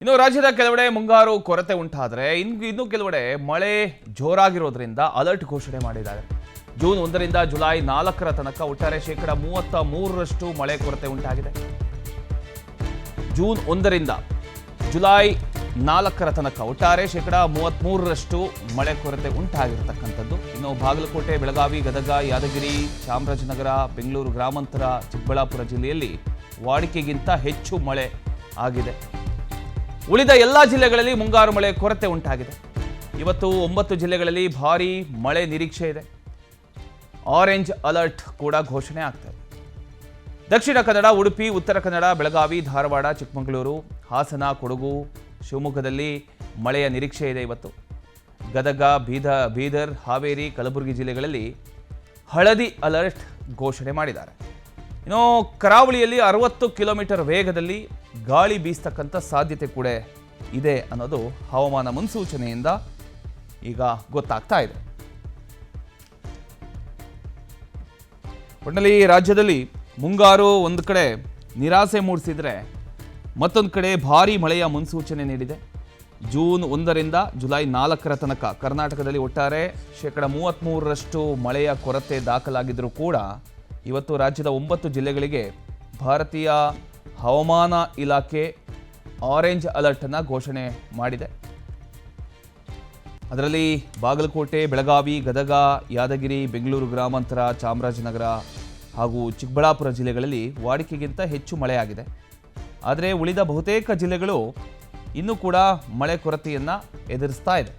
ಇನ್ನು ರಾಜ್ಯದ ಕೆಲವೆಡೆ ಮುಂಗಾರು ಕೊರತೆ ಉಂಟಾದರೆ ಇನ್ನು ಕೆಲವೆಡೆ ಮಳೆ ಜೋರಾಗಿರೋದ್ರಿಂದ ಅಲರ್ಟ್ ಘೋಷಣೆ ಮಾಡಿದ್ದಾರೆ. ಜೂನ್ 1ರಿಂದ ಜುಲೈ 4ರ ತನಕ ಒಟ್ಟಾರೆ 33% ಮಳೆ ಕೊರತೆ ಉಂಟಾಗಿದೆ. ಜೂನ್ 1ರಿಂದ ಜುಲೈ 4ರ ತನಕ ಒಟ್ಟಾರೆ 33% ಮಳೆ ಕೊರತೆ ಉಂಟಾಗಿರತಕ್ಕಂಥದ್ದು. ಇನ್ನು ಬಾಗಲಕೋಟೆ, ಬೆಳಗಾವಿ, ಗದಗ, ಯಾದಗಿರಿ, ಚಾಮರಾಜನಗರ, ಬೆಂಗಳೂರು ಗ್ರಾಮಾಂತರ, ಚಿಕ್ಕಬಳ್ಳಾಪುರ ಜಿಲ್ಲೆಯಲ್ಲಿ ವಾಡಿಕೆಗಿಂತ ಹೆಚ್ಚು ಮಳೆ ಆಗಿದೆ. ಉಳಿದ ಎಲ್ಲ ಜಿಲ್ಲೆಗಳಲ್ಲಿ ಮುಂಗಾರು ಮಳೆ ಕೊರತೆ ಉಂಟಾಗಿದೆ. ಇವತ್ತು 9 ಜಿಲ್ಲೆಗಳಲ್ಲಿ ಭಾರೀ ಮಳೆ ನಿರೀಕ್ಷೆ ಇದೆ. ಆರೆಂಜ್ ಅಲರ್ಟ್ ಕೂಡ ಘೋಷಣೆ ಆಗ್ತದೆ. ದಕ್ಷಿಣ ಕನ್ನಡ, ಉಡುಪಿ, ಉತ್ತರ ಕನ್ನಡ, ಬೆಳಗಾವಿ, ಧಾರವಾಡ, ಚಿಕ್ಕಮಗಳೂರು, ಹಾಸನ, ಕೊಡಗು, ಶಿವಮೊಗ್ಗದಲ್ಲಿ ಮಳೆಯ ನಿರೀಕ್ಷೆ ಇದೆ. ಇವತ್ತು ಗದಗ, ಬೀದರ್, ಹಾವೇರಿ, ಕಲಬುರಗಿ ಜಿಲ್ಲೆಗಳಲ್ಲಿ ಹಳದಿ ಅಲರ್ಟ್ ಘೋಷಣೆ ಮಾಡಿದ್ದಾರೆ. ಇನ್ನು ಕರಾವಳಿಯಲ್ಲಿ 60 ಕಿಲೋಮೀಟರ್ ವೇಗದಲ್ಲಿ ಗಾಳಿ ಬೀಸ್ತಕ್ಕಂಥ ಸಾಧ್ಯತೆ ಕೂಡ ಇದೆ ಅನ್ನೋದು ಹವಾಮಾನ ಮುನ್ಸೂಚನೆಯಿಂದ ಈಗ ಗೊತ್ತಾಗ್ತಾ ಇದೆ. ಒಟ್ಟಿನಲ್ಲಿ ರಾಜ್ಯದಲ್ಲಿ ಮುಂಗಾರು ಒಂದು ಕಡೆ ನಿರಾಸೆ ಮೂಡಿಸಿದರೆ ಮತ್ತೊಂದು ಕಡೆ ಭಾರೀ ಮಳೆಯ ಮುನ್ಸೂಚನೆ ನೀಡಿದೆ. ಜೂನ್ 1ರಿಂದ ಜುಲೈ 4ರ ತನಕ ಕರ್ನಾಟಕದಲ್ಲಿ ಒಟ್ಟಾರೆ 33% ಮಳೆಯ ಕೊರತೆ ದಾಖಲಾಗಿದ್ದರೂ ಕೂಡ ಇವತ್ತು ರಾಜ್ಯದ 9 ಜಿಲ್ಲೆಗಳಿಗೆ ಭಾರತೀಯ ಹವಾಮಾನ ಇಲಾಖೆ ಆರೆಂಜ್ ಅಲರ್ಟ್ ಅನ್ನು ಘೋಷಣೆ ಮಾಡಿದೆ. ಅದರಲ್ಲಿ ಬಾಗಲಕೋಟೆ, ಬೆಳಗಾವಿ, ಗದಗ, ಯಾದಗಿರಿ, ಬೆಂಗಳೂರು ಗ್ರಾಮಾಂತರ, ಚಾಮರಾಜನಗರ ಹಾಗೂ ಚಿಕ್ಕಬಳ್ಳಾಪುರ ಜಿಲ್ಲೆಗಳಲ್ಲಿ ವಾಡಿಕೆಗಿಂತ ಹೆಚ್ಚು ಮಳೆಯಾಗಿದೆ. ಆದರೆ ಉಳಿದ ಬಹುತೇಕ ಜಿಲ್ಲೆಗಳು ಇನ್ನೂ ಕೂಡ ಮಳೆ ಕೊರತೆಯನ್ನು ಎದುರಿಸ್ತಾ ಇದೆ.